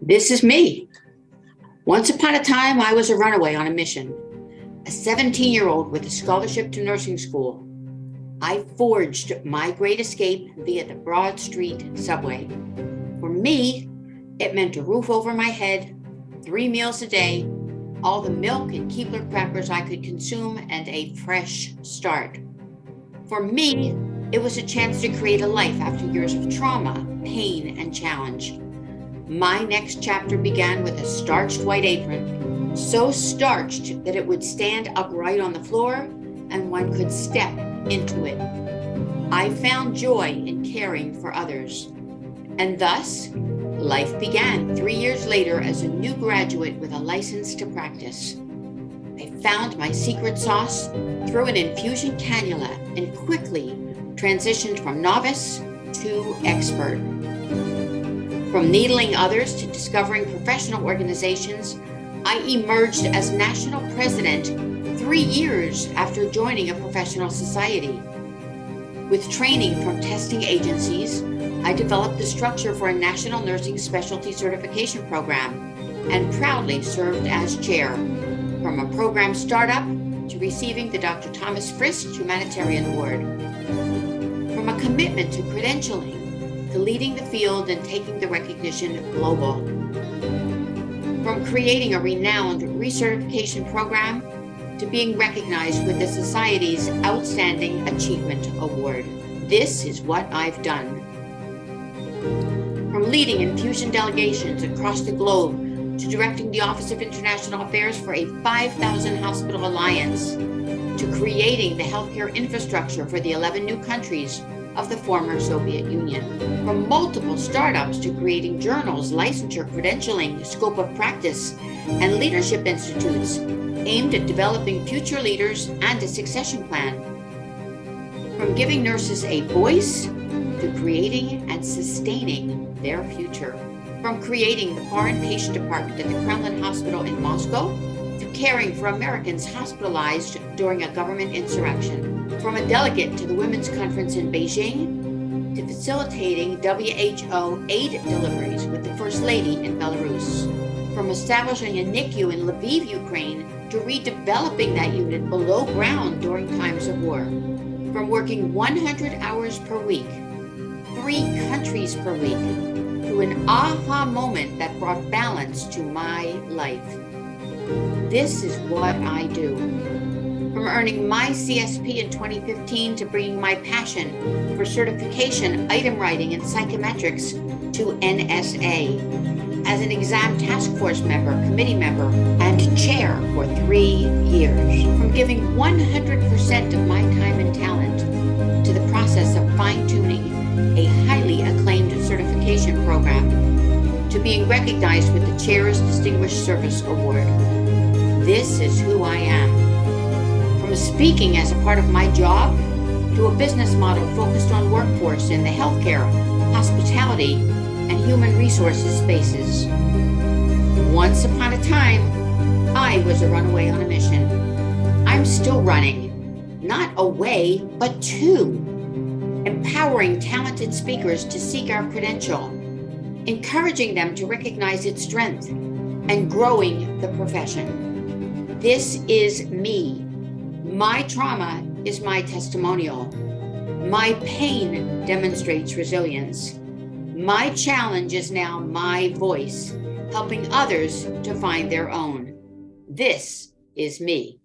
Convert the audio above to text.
This is me. Once upon a time, I was a runaway on a mission, a 17-year-old with a scholarship to nursing school. I forged my great escape via the Broad Street subway. For me, it meant a roof over my head, 3 meals a day, all the milk and Keebler crackers I could consume, and a fresh start. For me, it was a chance to create a life after years of trauma, pain, and challenge. My next chapter began with a starched white apron, so starched that it would stand upright on the floor and one could step into it. I found joy in caring for others. And thus, life began 3 years later as a new graduate with a license to practice. I found my secret sauce through an infusion cannula and quickly transitioned from novice to expert. From needling others to discovering professional organizations, I emerged as national president 3 years after joining a professional society. With training from testing agencies, I developed the structure for a national nursing specialty certification program and proudly served as chair, from a program startup to receiving the Dr. Thomas Frist Humanitarian Award. From a commitment to credentialing, to leading the field and taking the recognition global. From creating a renowned recertification program to being recognized with the Society's Outstanding Achievement Award. This is what I've done. From leading infusion delegations across the globe to directing the Office of International Affairs for a 5,000 hospital alliance, to creating the healthcare infrastructure for the 11 new countries of the former Soviet Union. From multiple startups to creating journals, licensure, credentialing, scope of practice, and leadership institutes aimed at developing future leaders and a succession plan. From giving nurses a voice to creating and sustaining their future. From creating the Foreign Patient Department at the Kremlin Hospital in Moscow to caring for Americans hospitalized during a government insurrection. From a delegate to the Women's Conference in Beijing to facilitating WHO aid deliveries with the First Lady in Belarus. From establishing a NICU in Lviv, Ukraine, to redeveloping that unit below ground during times of war. From working 100 hours per week, 3 countries per week, to an aha moment that brought balance to my life. This is what I do. From earning my CSP in 2015 to bringing my passion for certification, item writing, and psychometrics to NSA. As an exam task force member, committee member, and chair for 3 years. From giving 100% of my time and talent to the process of fine-tuning a highly acclaimed certification program, to being recognized with the Chair's Distinguished Service Award. This is who I am. From speaking as a part of my job to a business model focused on workforce in the healthcare, hospitality, and human resources spaces. Once upon a time, I was a runaway on a mission. I'm still running, not away, but to. Empowering talented speakers to seek our credential, encouraging them to recognize its strength, and growing the profession. This is me. My trauma is my testimonial. My pain demonstrates resilience. My challenge is now my voice, helping others to find their own. This is me.